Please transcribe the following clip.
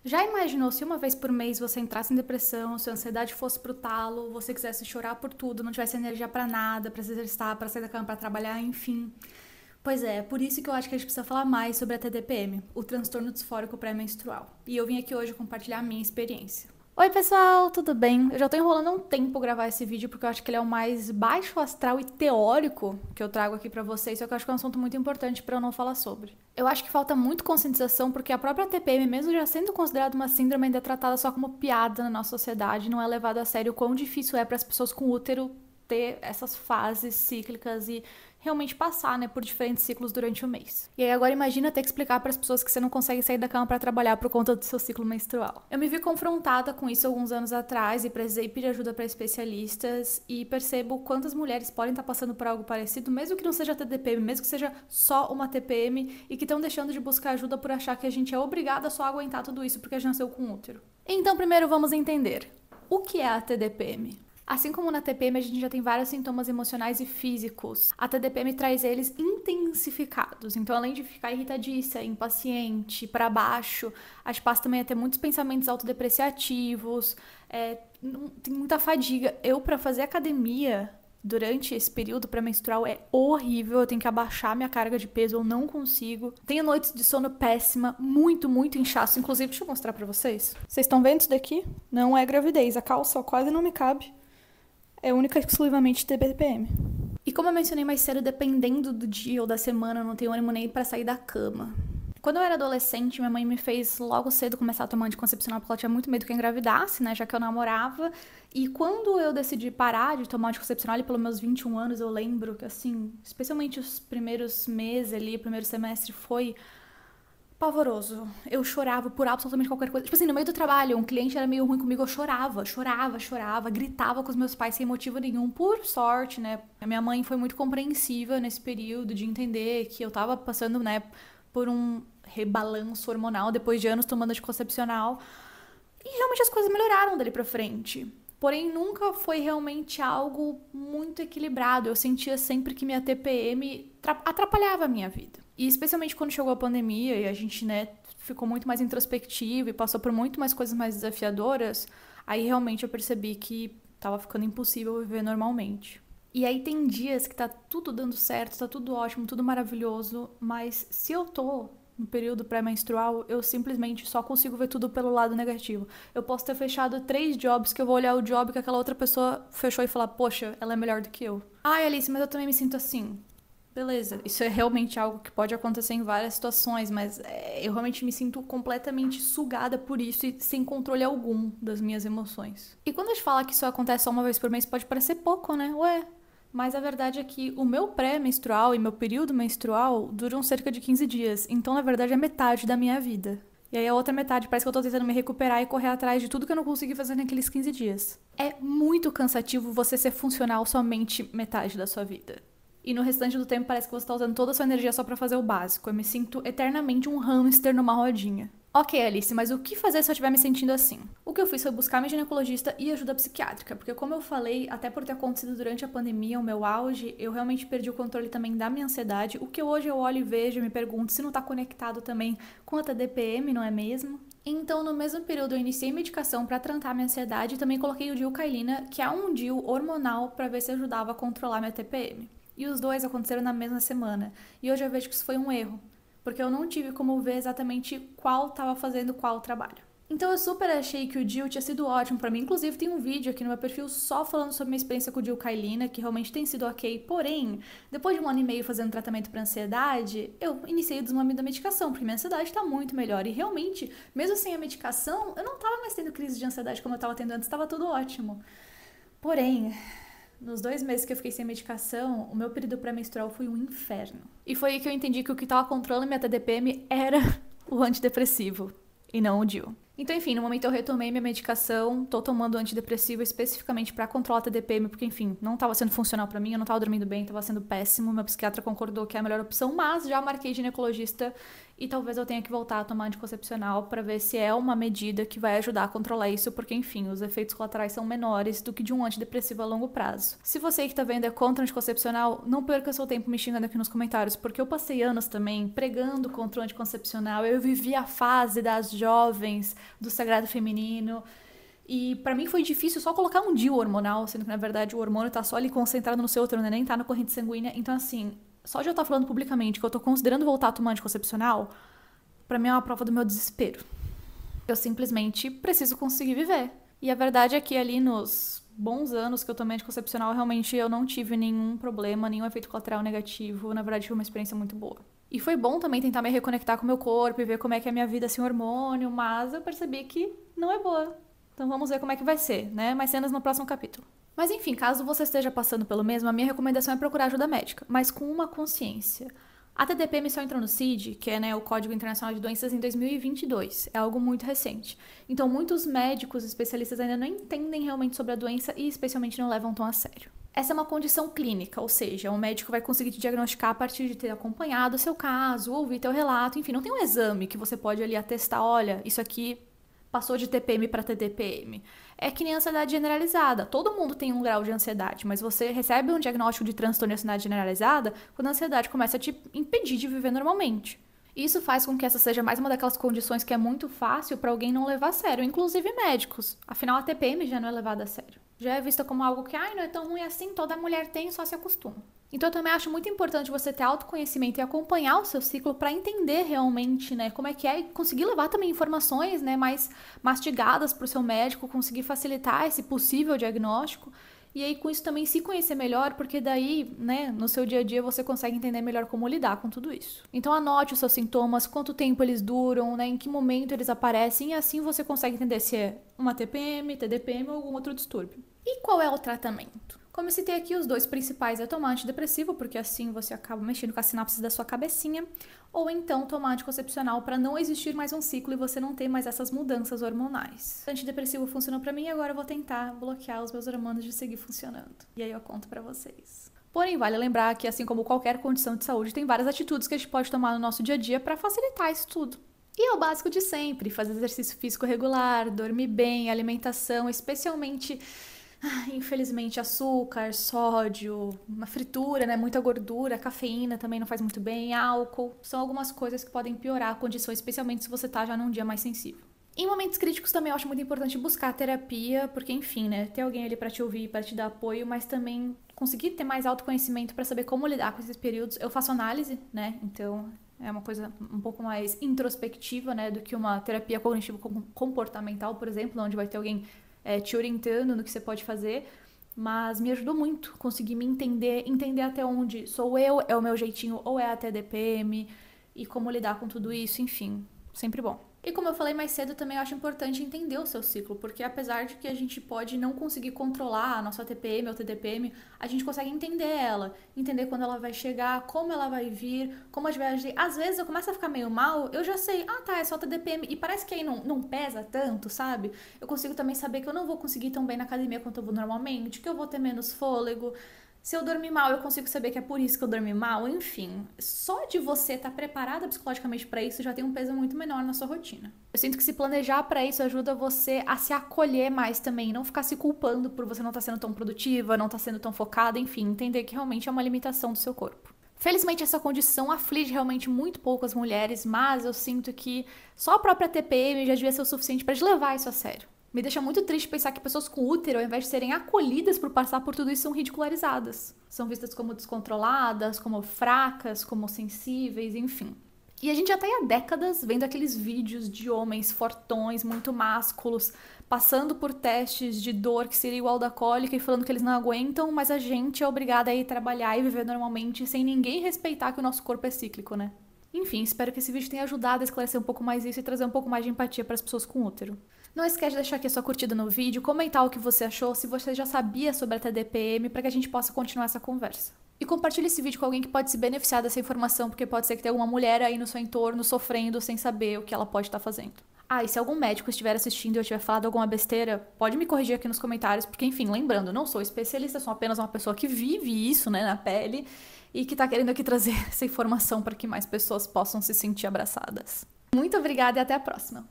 Já imaginou se uma vez por mês você entrasse em depressão, se a ansiedade fosse pro talo, você quisesse chorar por tudo, não tivesse energia pra nada, pra se exercitar, pra sair da cama, pra trabalhar, enfim. Pois é, por isso que eu acho que a gente precisa falar mais sobre a TDPM, o transtorno disfórico pré-menstrual. E eu vim aqui hoje compartilhar a minha experiência. Oi pessoal, tudo bem? Eu já tô enrolando um tempo gravar esse vídeo porque eu acho que ele é o mais baixo astral e teórico que eu trago aqui pra vocês, só que eu acho que é um assunto muito importante pra eu não falar sobre. Eu acho que falta muito conscientização porque a própria TPM, mesmo já sendo considerada uma síndrome, ainda é tratada só como piada na nossa sociedade, não é levado a sério o quão difícil é para as pessoas com útero ter essas fases cíclicas e realmente passar, né, por diferentes ciclos durante o mês. E aí agora imagina ter que explicar para as pessoas que você não consegue sair da cama para trabalhar por conta do seu ciclo menstrual. Eu me vi confrontada com isso alguns anos atrás e precisei pedir ajuda para especialistas e percebo quantas mulheres podem estar passando por algo parecido, mesmo que não seja TDPM, mesmo que seja só uma TPM e que estão deixando de buscar ajuda por achar que a gente é obrigada só a aguentar tudo isso porque a gente nasceu com útero. Então primeiro vamos entender o que é a TDPM. Assim como na TPM a gente já tem vários sintomas emocionais e físicos, a TDPM traz eles intensificados. Então, além de ficar irritadiça, impaciente, para baixo, a gente passa também a ter muitos pensamentos autodepreciativos, tem muita fadiga. Eu, para fazer academia durante esse período pré-menstrual é horrível, eu tenho que abaixar minha carga de peso, eu não consigo. Tenho noites de sono péssima, muito, muito inchaço. Inclusive, deixa eu mostrar pra vocês. Vocês estão vendo isso daqui? Não é gravidez, a calça quase não me cabe. É única e exclusivamente TPM. E como eu mencionei mais cedo, dependendo do dia ou da semana, eu não tenho ânimo nem pra sair da cama. Quando eu era adolescente, minha mãe me fez logo cedo começar a tomar anticoncepcional porque ela tinha muito medo que eu engravidasse, né, já que eu namorava. E quando eu decidi parar de tomar anticoncepcional, ali pelos meus 21 anos, eu lembro que, assim, especialmente os primeiros meses ali, o primeiro semestre, foi pavoroso. Eu chorava por absolutamente qualquer coisa. Tipo assim, no meio do trabalho, um cliente era meio ruim comigo, eu chorava, gritava com os meus pais sem motivo nenhum. Por sorte, né? A minha mãe foi muito compreensiva nesse período de entender que eu tava passando, né, por um rebalanço hormonal depois de anos tomando anticoncepcional. E realmente as coisas melhoraram dali pra frente. Porém, nunca foi realmente algo muito equilibrado. Eu sentia sempre que minha TPM atrapalhava a minha vida. E especialmente quando chegou a pandemia e a gente, né, ficou muito mais introspectivo e passou por muito mais coisas mais desafiadoras, aí realmente eu percebi que tava ficando impossível viver normalmente. E aí tem dias que tá tudo dando certo, tá tudo ótimo, tudo maravilhoso, mas se eu tô no período pré-menstrual, eu simplesmente só consigo ver tudo pelo lado negativo. Eu posso ter fechado 3 jobs que eu vou olhar o job que aquela outra pessoa fechou e falar, poxa, ela é melhor do que eu. Ai, Alice, mas eu também me sinto assim. Beleza, isso é realmente algo que pode acontecer em várias situações, mas eu realmente me sinto completamente sugada por isso e sem controle algum das minhas emoções. E quando a gente fala que isso acontece só uma vez por mês, pode parecer pouco, né? Ué, mas a verdade é que o meu pré-menstrual e meu período menstrual duram cerca de 15 dias, então na verdade é metade da minha vida. E aí a outra metade parece que eu tô tentando me recuperar e correr atrás de tudo que eu não consegui fazer naqueles 15 dias. É muito cansativo você ser funcional somente metade da sua vida. E no restante do tempo parece que você tá usando toda a sua energia só pra fazer o básico. Eu me sinto eternamente um hamster numa rodinha. Ok, Alice, mas o que fazer se eu estiver me sentindo assim? O que eu fiz foi buscar meu ginecologista e ajuda psiquiátrica, porque como eu falei, até por ter acontecido durante a pandemia, o meu auge, eu realmente perdi o controle também da minha ansiedade, o que hoje eu olho e vejo e me pergunto se não tá conectado também com a TDPM, não é mesmo? Então, no mesmo período, eu iniciei medicação para tratar minha ansiedade e também coloquei o dilcailina, que é um DIU hormonal para ver se ajudava a controlar minha TPM. E os dois aconteceram na mesma semana. E hoje eu vejo que isso foi um erro, porque eu não tive como ver exatamente qual estava fazendo qual trabalho. Então eu super achei que o DIU tinha sido ótimo pra mim. Inclusive tem um vídeo aqui no meu perfil só falando sobre minha experiência com o dilcailina, que realmente tem sido ok. Porém, depois de 1 ano e meio fazendo tratamento pra ansiedade, eu iniciei o desmame da medicação, porque minha ansiedade tá muito melhor. E realmente, mesmo sem a medicação, eu não tava mais tendo crise de ansiedade como eu tava tendo antes, tava tudo ótimo. Porém, nos 2 meses que eu fiquei sem medicação, o meu período pré-menstrual foi um inferno. E foi aí que eu entendi que o que tava controlando minha TDPM era o antidepressivo, e não o DIU. Então, enfim, no momento eu retomei minha medicação, tô tomando antidepressivo especificamente pra controlar a TDPM, porque, enfim, não tava sendo funcional pra mim, eu não tava dormindo bem, tava sendo péssimo, meu psiquiatra concordou que é a melhor opção, mas já marquei ginecologista E talvez eu tenha que voltar a tomar anticoncepcional para ver se é uma medida que vai ajudar a controlar isso, porque, enfim, os efeitos colaterais são menores do que de um antidepressivo a longo prazo. Se você que tá vendo é contra anticoncepcional, não perca seu tempo me xingando aqui nos comentários, porque eu passei anos também pregando contra o anticoncepcional, eu vivi a fase das jovens, do sagrado feminino, e pra mim foi difícil só colocar um DIU hormonal, sendo que na verdade o hormônio tá só ali concentrado no seu útero, né? Nem tá na corrente sanguínea, então assim... Só de eu estar falando publicamente que eu tô considerando voltar a tomar anticoncepcional, pra mim é uma prova do meu desespero. Eu simplesmente preciso conseguir viver. E a verdade é que ali nos bons anos que eu tomei anticoncepcional, realmente eu não tive nenhum problema, nenhum efeito colateral negativo. Na verdade, foi uma experiência muito boa. E foi bom também tentar me reconectar com o meu corpo e ver como é que é a minha vida sem hormônio, mas eu percebi que não é boa. Então vamos ver como é que vai ser, né? Mais cenas no próximo capítulo. Mas enfim, caso você esteja passando pelo mesmo, a minha recomendação é procurar ajuda médica, mas com uma consciência. A TDPM só entrou no CID, que é, né, o Código Internacional de Doenças, em 2022. É algo muito recente. Então, muitos médicos especialistas ainda não entendem realmente sobre a doença e especialmente não levam tão a sério. Essa é uma condição clínica, ou seja, o médico vai conseguir te diagnosticar a partir de ter acompanhado o seu caso, ouvir teu relato, enfim, não tem um exame que você pode ali atestar, olha, isso aqui passou de TPM para TDPM. É que nem ansiedade generalizada. Todo mundo tem um grau de ansiedade, mas você recebe um diagnóstico de transtorno de ansiedade generalizada quando a ansiedade começa a te impedir de viver normalmente. Isso faz com que essa seja mais uma daquelas condições que é muito fácil para alguém não levar a sério, inclusive médicos. Afinal, a TPM já não é levada a sério. Já é vista como algo que, não é tão ruim assim, toda mulher tem, só se acostuma. Então eu também acho muito importante você ter autoconhecimento e acompanhar o seu ciclo para entender realmente, né, como é que é e conseguir levar também informações, né, mais mastigadas para o seu médico, conseguir facilitar esse possível diagnóstico. E aí, com isso, também se conhecer melhor, porque daí, né, no seu dia a dia, você consegue entender melhor como lidar com tudo isso. Então, anote os seus sintomas, quanto tempo eles duram, né, em que momento eles aparecem, e assim você consegue entender se é uma TPM, TDPM ou algum outro distúrbio. E qual é o tratamento? Como eu citei aqui, os dois principais é tomar antidepressivo, porque assim você acaba mexendo com as sinapses da sua cabecinha, ou então tomar anticoncepcional para não existir mais um ciclo e você não ter mais essas mudanças hormonais. Antidepressivo funcionou para mim e agora eu vou tentar bloquear os meus hormônios de seguir funcionando. E aí eu conto para vocês. Porém, vale lembrar que, assim como qualquer condição de saúde, tem várias atitudes que a gente pode tomar no nosso dia a dia para facilitar isso tudo. E é o básico de sempre, fazer exercício físico regular, dormir bem, alimentação, especialmente... Infelizmente, açúcar, sódio, uma fritura, né? Muita gordura, cafeína também não faz muito bem, álcool. São algumas coisas que podem piorar a condição, especialmente se você tá já num dia mais sensível. Em momentos críticos também eu acho muito importante buscar terapia, porque enfim, né? Ter alguém ali pra te ouvir, pra te dar apoio, mas também conseguir ter mais autoconhecimento pra saber como lidar com esses períodos. Eu faço análise, né? Então é uma coisa um pouco mais introspectiva, né? Do que uma terapia cognitivo-comportamental, por exemplo, onde vai ter alguém te orientando no que você pode fazer, mas me ajudou muito conseguir me entender até onde sou eu, é o meu jeitinho ou é a TDPM e como lidar com tudo isso, enfim, sempre bom. E como eu falei mais cedo, também eu acho importante entender o seu ciclo, porque apesar de que a gente pode não conseguir controlar a nossa TPM ou TDPM, a gente consegue entender ela, entender quando ela vai chegar, como ela vai vir, como a gente vai agir. Às vezes eu começo a ficar meio mal, eu já sei, tá, é só TDPM, e parece que aí não pesa tanto, sabe? Eu consigo também saber que eu não vou conseguir tão bem na academia quanto eu vou normalmente, que eu vou ter menos fôlego. Se eu dormir mal, eu consigo saber que é por isso que eu dormi mal. Enfim, só de você estar preparada psicologicamente para isso já tem um peso muito menor na sua rotina. Eu sinto que se planejar para isso ajuda você a se acolher mais também, não ficar se culpando por você não estar sendo tão produtiva, não estar sendo tão focada, enfim, entender que realmente é uma limitação do seu corpo. Felizmente essa condição aflige realmente muito poucas mulheres, mas eu sinto que só a própria TPM já devia ser o suficiente para te levar isso a sério. Me deixa muito triste pensar que pessoas com útero, ao invés de serem acolhidas por passar por tudo isso, são ridicularizadas. São vistas como descontroladas, como fracas, como sensíveis, enfim. E a gente já tá há décadas vendo aqueles vídeos de homens fortões, muito másculos, passando por testes de dor que seria igual da cólica e falando que eles não aguentam, mas a gente é obrigada a ir trabalhar e viver normalmente sem ninguém respeitar que o nosso corpo é cíclico, né? Enfim, espero que esse vídeo tenha ajudado a esclarecer um pouco mais isso e trazer um pouco mais de empatia para as pessoas com útero. Não esquece de deixar aqui a sua curtida no vídeo, comentar o que você achou, se você já sabia sobre a TDPM, para que a gente possa continuar essa conversa. E compartilhe esse vídeo com alguém que pode se beneficiar dessa informação, porque pode ser que tenha alguma mulher aí no seu entorno sofrendo sem saber o que ela pode estar fazendo. E se algum médico estiver assistindo e eu tiver falado alguma besteira, pode me corrigir aqui nos comentários, porque enfim, lembrando, não sou especialista, sou apenas uma pessoa que vive isso, né, na pele. e que tá querendo aqui trazer essa informação para que mais pessoas possam se sentir abraçadas. Muito obrigada e até a próxima!